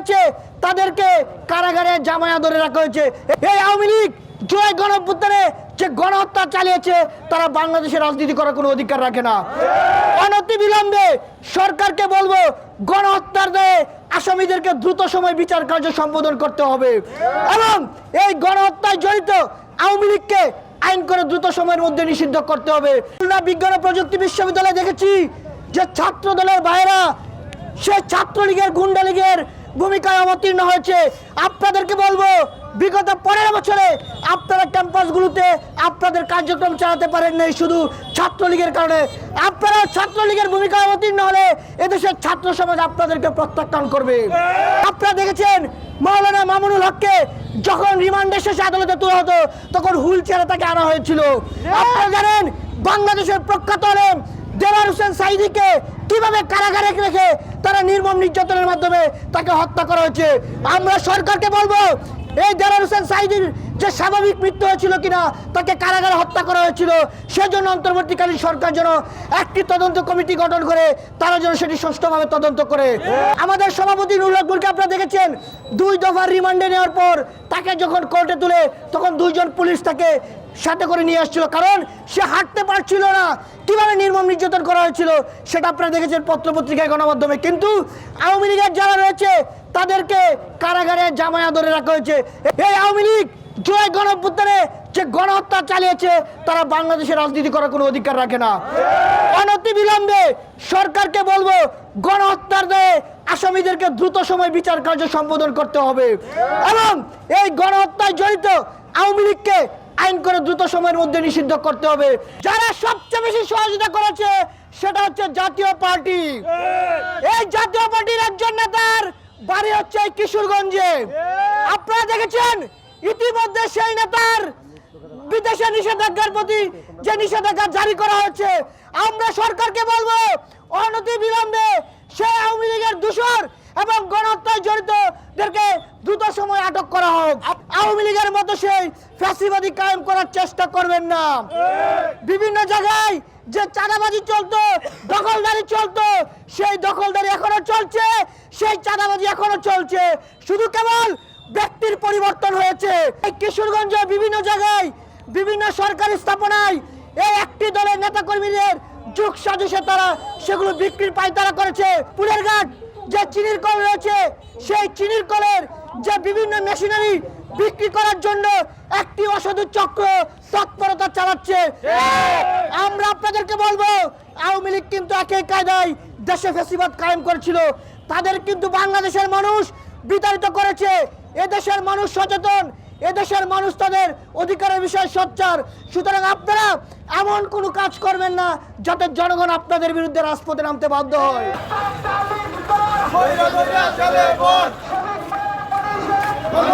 রয়েছে তাদেরকে কারাগারে জামায়া ধরে রাখা হয়েছে। এই আওয়ামী লীগ জুলাই গণঅভ্যুত্থানে যে গণহত্যা চালিয়েছে তারা বাংলাদেশের রাজনীতি করার কোনো অধিকার রাখে না। অনতিবিলম্বে সরকারকে বলবো গণহত্যার দায়ে আসামিদেরকে দ্রুত সময় বিচার কার্য সম্পাদন করতে হবে এবং এই গণহত্যায় জড়িত আওয়ামী লীগকে আইন করে দ্রুত সময়ের মধ্যে নিষিদ্ধ করতে হবে। খুলনা বিজ্ঞান ও প্রযুক্তি বিশ্ববিদ্যালয়ে দেখেছি যে ছাত্র দলের ভাইয়েরা সে ছাত্রলীগের গুন্ডা লীগের ভূমিকায় অবতীর্ণ হয়েছে। আপনাদেরকে বলবো বিগত 15 বছরে আপনারা ক্যাম্পাসগুলোতে আপনাদের কার্যক্রম চালাতে পারেন নাই শুধু ছাত্রলীগের কারণে। আপনারা ছাত্রলীগের ভূমিকায় অবতীর্ণ হলে এদেশের ছাত্র সমাজ আপনাদেরকে প্রত্যাখ্যান করবে। আপনারা দেখেছেন মাওলানা মামুনুল হককে যখন রিমান্ডে শেষে আদালতে তোলা হতো তখন হুইল চেয়ারে তাকে আনা হয়েছিল। আপনারা জানেন বাংলাদেশের প্রখ্যাত আলেম দেলোয়ার হোসেন সাঈদীকে কিভাবে কারাগারে রেখে তারা নির্মম নির্যাতনের মাধ্যমে তাকে হত্যা করা হয়েছে। আমরা সরকারকে বলবো এই দেলোয়ার হোসেন সাঈদীর যে স্বাভাবিক মৃত্যু হয়েছিল কিনা তাকে কারাগারে হত্যা করা হয়েছিল সেজন্য অন্তর্বর্তীকালীন সরকার যেন একটি তদন্ত কমিটি গঠন করে তারা যেন সেটি সুষ্ঠুভাবে তদন্ত করে। আমাদের সভাপতি নুরুল হক বুলকে আপনারা দেখেছেন 2 দফার রিমান্ডে নেওয়ার পর তাকে যখন কোর্টে তুলে তখন 2 জন পুলিশ তাকে সাথে করে নিয়ে আসছিল কারণ সে হাঁটতে পারছিল না। কিভাবে নির্মম নির্যাতন করা হয়েছিল সেটা আপনারা দেখেছেন পত্রপত্রিকায় গণমাধ্যমে। কিন্তু আওয়ামী লীগের যারা রয়েছে তাদেরকে কারাগারে জামায়া ধরে রাখা হয়েছে। এই আওয়ামী লীগ জুলাই গণঅভ্যুত্থানে যে গণহত্যা চালিয়েছে তারা বাংলাদেশের রাজনীতি করার কোনো অধিকার রাখে না। অনতিবিলম্বে সরকারকে বলবো গণহত্যার দায়ে আসামিদেরকে দ্রুত সময় বিচার কার্য সম্পাদন করতে হবে এবং এই গণহত্যায় জড়িত আওয়ামী লীগকে আইন করে দ্রুত সময়ের মধ্যে নিষিদ্ধ করতে হবে। যারা সবচেয়ে বেশি সহযোগিতা করেছে সেটা হচ্ছে জাতীয় পার্টি। এই জাতীয় পার্টির একজন নেতার বাড়ি হচ্ছে কিশোরগঞ্জে। আপনারা দেখেছেন ইতিমধ্যে সেই নেতার বিদেশে নিষেধাজ্ঞার প্রতি যে নিষেধাজ্ঞা জারি করা হয়েছে। আমরা সরকারকে বলবো অনতিবিলম্বে সেই আওয়ামী লীগের দূষর এবং গণহত্যায় জড়িতদেরকে দ্রুত সময় আটক করা হোক। আওয়ামী লীগের মতো সেই ফ্যাসিবাদী কায়েম করার চেষ্টা করবেন না। বিভিন্ন জায়গায় যে চাঁদাবাজি চলতো দখলদারি চলতো সেই দখলদারি এখনো চলছে, সেই চাঁদাবাজি এখনো চলছে, শুধু কেবল ব্যক্তির পরিবর্তন হয়েছে। এই কিশোরগঞ্জে বিভিন্ন জায়গায় বিভিন্ন সরকারি স্থাপনায় এই একটি দলের নেতাকর্মীদের যুগ সাজেশে তারা সেগুলো বিক্রির পায়তারা করেছে। পুলের ঘাট যে চিনির কল রয়েছে সেই চিনির কলের যে বিভিন্ন মেশিনারি বিক্রি করার জন্য একটি অসাধু চক্র তৎপরতা চালাচ্ছে। আমরা আপনাদেরকে বলবো আওয়ামী লীগ কিন্তু একই কায়দায় দেশে ফ্যাসিবাদ কায়েম করেছিল, তাদের কিন্তু বাংলাদেশের মানুষ বিতাড়িত করেছে। এদেশের মানুষ সচেতন, এদেশের মানুষ তাদের অধিকারের বিষয়ে সোচ্চার। সুতরাং আপনারা এমন কোনো কাজ করবেন না যাতে জনগণ আপনাদের বিরুদ্ধে রাজপথে নামতে বাধ্য হয়।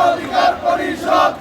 অধিকার পরিষদ